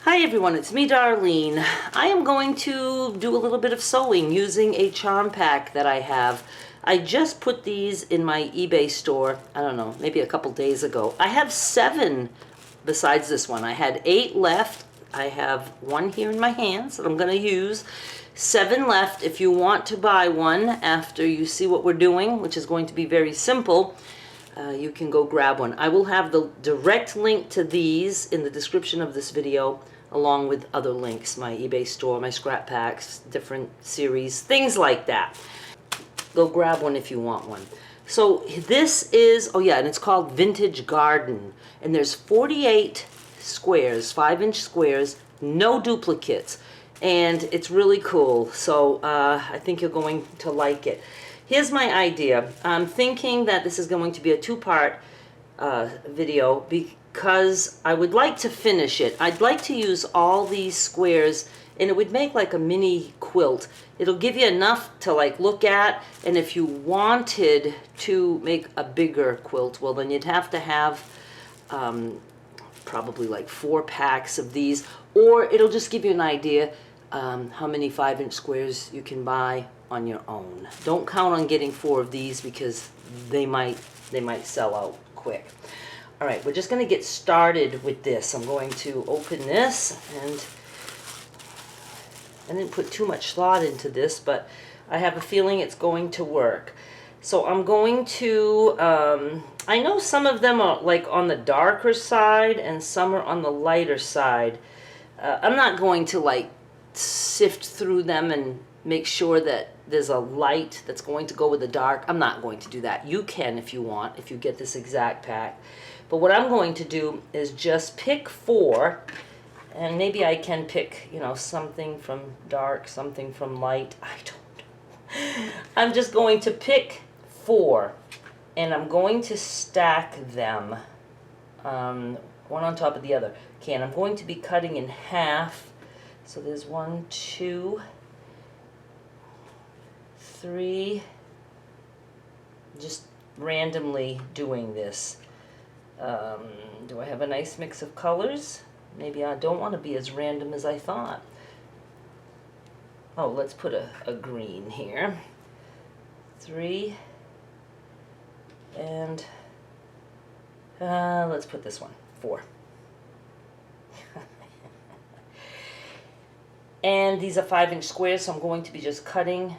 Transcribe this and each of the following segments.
Hi everyone, it's me Darlene. I am going to do a little bit of sewing using a charm pack that I have. I just put these in my eBay store, I don't know, maybe a couple days ago. I have 7 besides this one. I had 8 left. I have 1 here in my hands that I'm going to use. 7 left. If you want to buy one after you see what we're doing, which is going to be very simple, you can go grab one. I will have the direct link to these in the description of this video, along with other links, my eBay store, my scrap packs, different series, things like that. Go grab one if you want one. So this is, oh yeah, and it's called Vintage Garden. And there's 48 squares, 5-inch squares, no duplicates. And it's really cool. So I think you're going to like it. Here's my idea. I'm thinking that this is going to be a 2-part video because I would like to finish it. I'd like to use all these squares and it would make like a mini quilt. It'll give you enough to like look at, and if you wanted to make a bigger quilt, well then you'd have to have probably like 4 packs of these, or it'll just give you an idea how many 5-inch squares you can buy on your own. Don't count on getting 4 of these because they might sell out quick. All right, we're just going to get started with this. I'm going to open this, and I didn't put too much thought into this, but I have a feeling it's going to work. So I'm going to, I know some of them are like on the darker side and some are on the lighter side. I'm not going to like sift through them and make sure that there's a light that's going to go with the dark. I'm not going to do that. You can if you want, if you get this exact pack. But what I'm going to do is just pick 4, and maybe I can pick, you know, something from dark, something from light. I don't know. I'm just going to pick 4, and I'm going to stack them one on top of the other. Okay, and I'm going to be cutting in half. So there's 1, 2, 3, just randomly doing this. Do I have a nice mix of colors? Maybe I don't want to be as random as I thought. Oh, let's put a green here. 3, and let's put this one, 4. And these are 5-inch squares, so I'm going to be just cutting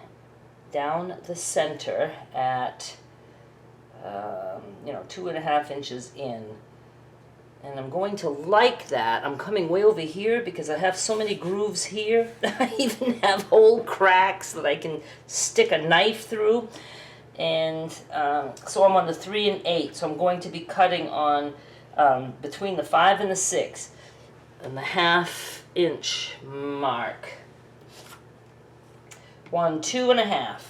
down the center at, 2.5 inches in. And I'm going to like that. I'm coming way over here because I have so many grooves here. I even have whole cracks that I can stick a knife through. And so I'm on the 3 and 8. So I'm going to be cutting on between the 5 and the 6 and the 1/2 inch mark. 1, 2.5.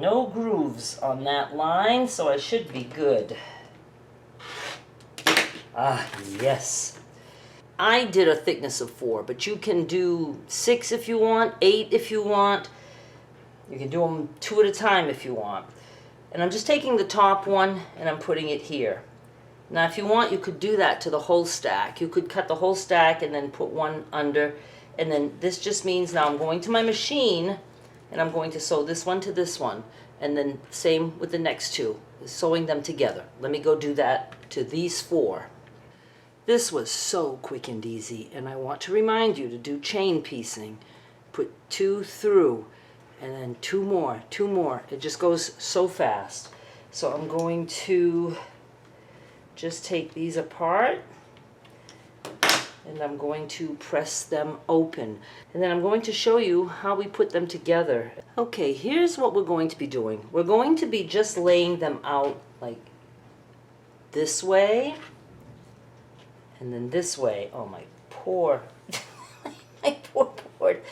No grooves on that line, so I should be good. Ah, yes. I did a thickness of 4, but you can do 6 if you want, 8 if you want. You can do them 2 at a time if you want. And I'm just taking the top one and I'm putting it here. Now if you want, you could do that to the whole stack. You could cut the whole stack and then put one under. And then this just means now I'm going to my machine and I'm going to sew this one to this one. And then same with the next 2, sewing them together. Let me go do that to these 4. This was so quick and easy, and I want to remind you to do chain piecing. Put 2 through, and then 2 more, 2 more. It just goes so fast. So I'm going to just take these apart, and I'm going to press them open. And then I'm going to show you how we put them together. Okay, here's what we're going to be doing. We're going to be just laying them out like this way, and then this way. Oh, my poor, my poor board.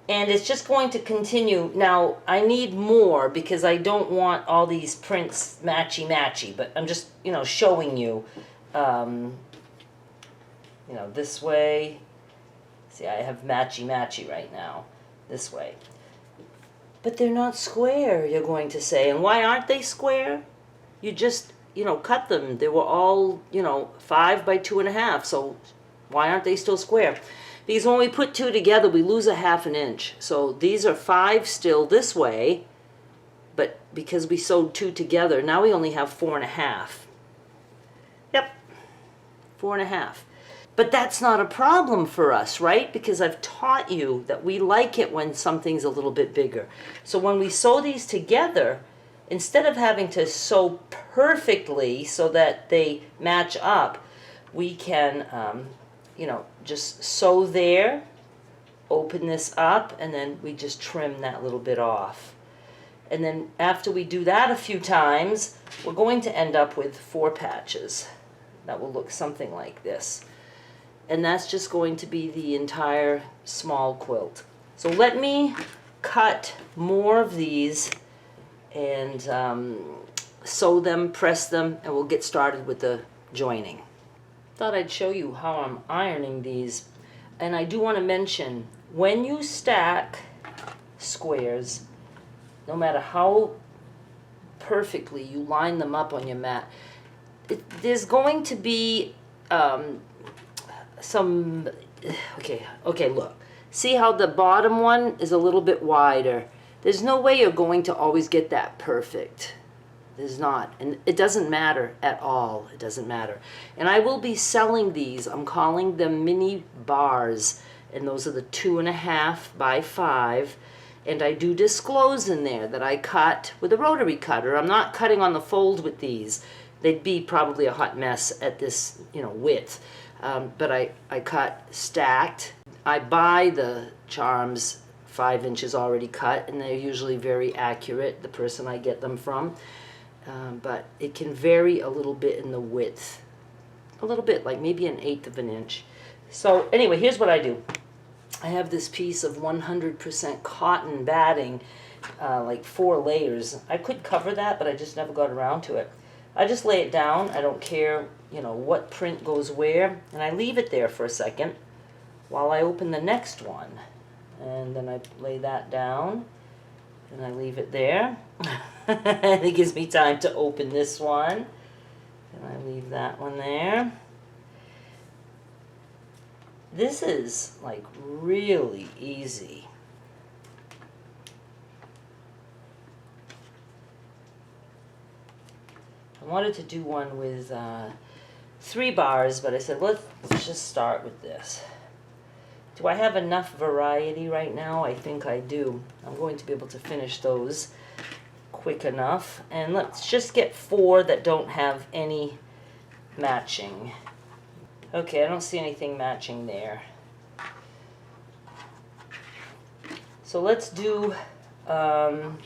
And it's just going to continue. Now, I need more because I don't want all these prints matchy-matchy, but I'm just, showing you, this way. See, I have matchy-matchy right now, this way. But they're not square, you're going to say. And why aren't they square? You just, cut them. They were all, 5 by 2.5. So Why aren't they still square? Because when we put two together, we lose a ½ inch. So these are 5 still this way, but because we sewed 2 together, now we only have 4½. Yep, 4½. But that's not a problem for us, right? Because I've taught you that we like it when something's a little bit bigger. So when we sew these together, instead of having to sew perfectly so that they match up, we can, you know, just sew there, open this up, and then we just trim that little bit off. And then after we do that a few times, we're going to end up with 4 patches that will look something like this. And that's just going to be the entire small quilt. So let me cut more of these and sew them, press them, and we'll get started with the joining. Thought I'd show you how I'm ironing these. And I do want to mention, when you stack squares, no matter how perfectly you line them up on your mat, there's going to be some, okay, look. See how the bottom one is a little bit wider? There's no way you're going to always get that perfect. There's not. And it doesn't matter at all. It doesn't matter. And I will be selling these. I'm calling them mini bars. And those are the 2.5 by 5. And I do disclose in there that I cut with a rotary cutter. I'm not cutting on the fold with these. They'd be probably a hot mess at this, you know, width. But I cut stacked. I buy the charms 5 inches already cut, and they're usually very accurate, the person I get them from. But it can vary a little bit in the width. A little bit, like maybe 1/8 of an inch. So anyway, here's what I do. I have this piece of 100% cotton batting, like 4 layers. I could cover that, but I just never got around to it. I just lay it down. I don't care, you know, what print goes where, and I leave it there for a second while I open the next one. And then I lay that down, and I leave it there. And it gives me time to open this one, and I leave that one there. This is like really easy. I wanted to do one with 3 bars, but I said let's just start with this. Do I have enough variety right now? I think I do. I'm going to be able to finish those quick enough. And let's just get 4 that don't have any matching. Okay, I don't see anything matching there. So let's do, I don't know,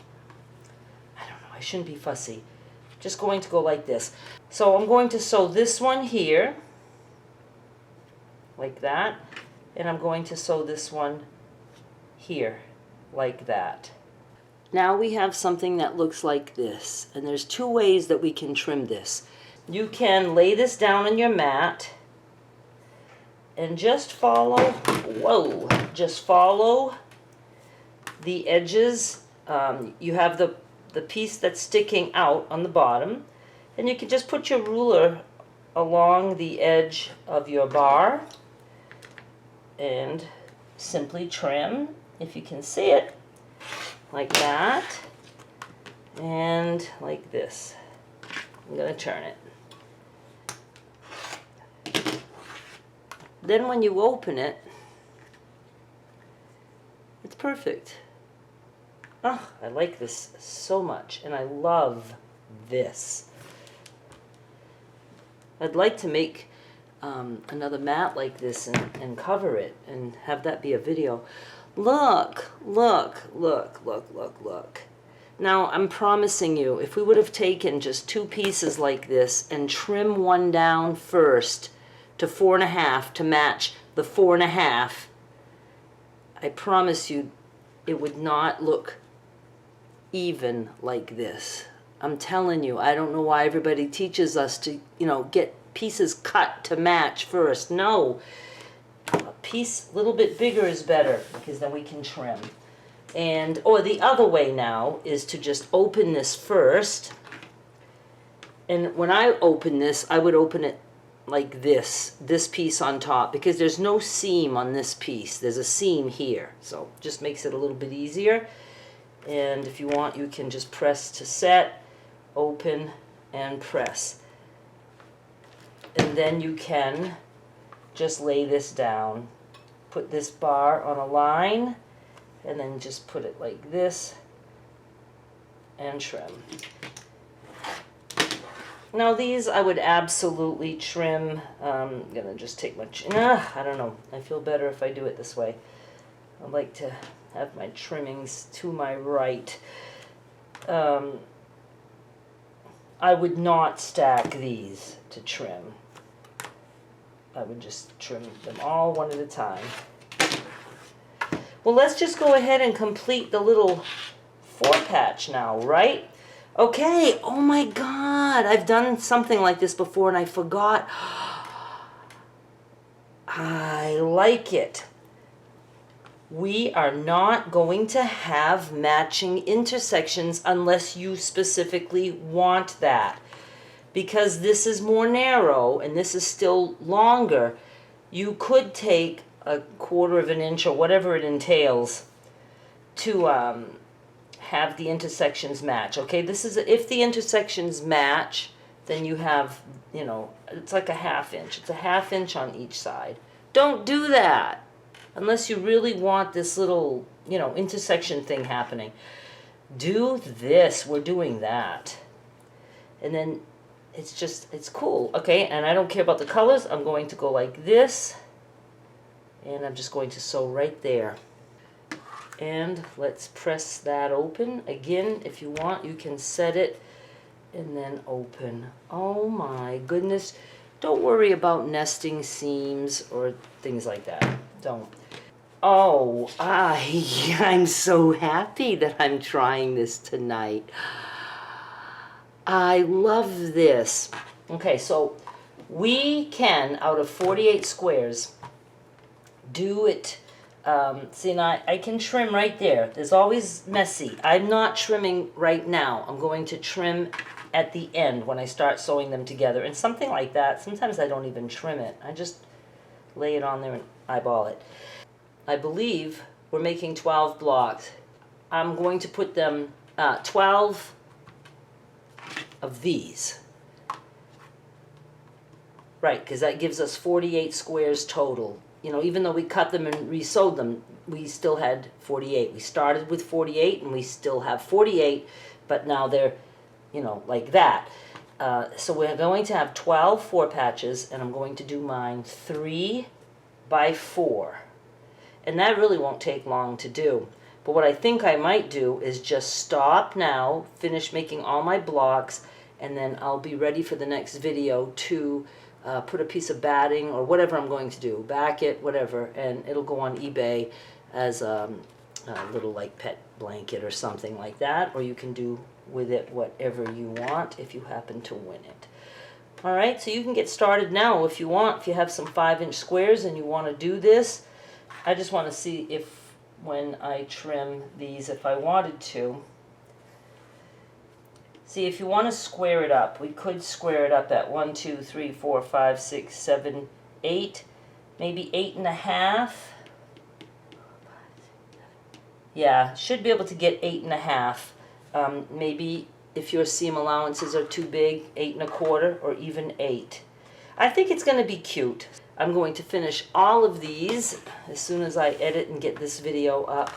I shouldn't be fussy. Just going to go like this. So I'm going to sew this one here, like that. And I'm going to sew this one here, like that. Now we have something that looks like this. And there's 2 ways that we can trim this. You can lay this down on your mat and just follow, just follow the edges. You have the piece that's sticking out on the bottom. And you can just put your ruler along the edge of your bar and simply trim, if you can see it, like that, and like this. I'm going to turn it. Then when you open it, it's perfect. Oh, I like this so much, and I love this. I'd like to make another mat like this and cover it and have that be a video. Look, look, look, look, look, look. Now, I'm promising you, if we would have taken just 2 pieces like this and trim one down first to 4.5 to match the 4.5, I promise you it would not look even like this. I'm telling you, I don't know why everybody teaches us to, you know, get pieces cut to match first. No, a piece a little bit bigger is better because then we can trim. And, or the other way now is to just open this first. And when I open this, I would open it like this piece on top, because there's no seam on this piece. There's a seam here, so just makes it a little bit easier. And if you want, you can just press to set, open, and press. And then you can just lay this down. Put this bar on a line, and then just put it like this, and trim. Now these I would absolutely trim. I'm going to just take my, I don't know, I feel better if I do it this way. I like to have my trimmings to my right. I would not stack these to trim. I would just trim them all one at a time. Well, let's just go ahead and complete the little 4-patch now, right? Okay, oh my God, I've done something like this before and I forgot. I like it. We are not going to have matching intersections unless you specifically want that. Because this is more narrow and this is still longer, you could take a 1/4 of an inch or whatever it entails to have the intersections match. Okay, this is, if the intersections match, then you have, you know, it's like a 1/2 inch. It's a 1/2 inch on each side. Don't do that unless you really want this little, you know, intersection thing happening. Do this. We're doing that. And then it's just, it's cool. Okay, and I don't care about the colors. I'm going to go like this, and I'm just going to sew right there. And let's press that open. Again, if you want, you can set it and then open. Oh my goodness. Don't worry about nesting seams or things like that. Don't. Oh, I'm so happy that I'm trying this tonight. I love this. Okay, so we can, out of 48 squares, do it. See, now I can trim right there. There's always messy. I'm not trimming right now. I'm going to trim at the end when I start sewing them together. And something like that, sometimes I don't even trim it. I just lay it on there and eyeball it. I believe we're making 12 blocks. I'm going to put them 12 of these. Right, because that gives us 48 squares total. You know, even though we cut them and re-sewed them, we still had 48. We started with 48 and we still have 48, but now they're, you know, like that. So we're going to have 12 4-patches, and I'm going to do mine 3 by 4. And that really won't take long to do. But what I think I might do is just stop now, finish making all my blocks, and then I'll be ready for the next video to put a piece of batting or whatever I'm going to do, back it, whatever, and it'll go on eBay as a little like pet blanket or something like that, or you can do with it whatever you want if you happen to win it. All right, so you can get started now if you want. If you have some 5-inch squares and you want to do this, I just want to see if when I trim these, if I wanted to. See, if you want to square it up, we could square it up at 1, 2, 3, 4, 5, 6, 7, 8, maybe 8.5. Yeah, should be able to get 8.5. Maybe if your seam allowances are too big, 8.25 or even 8. I think it's going to be cute. I'm going to finish all of these as soon as I edit and get this video up.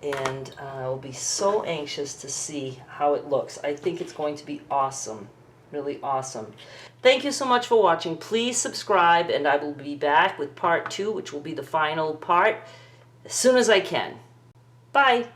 And I'll be so anxious to see how it looks. I think it's going to be awesome. Really awesome. Thank you so much for watching. Please subscribe, and I will be back with part 2, which will be the final part, as soon as I can. Bye.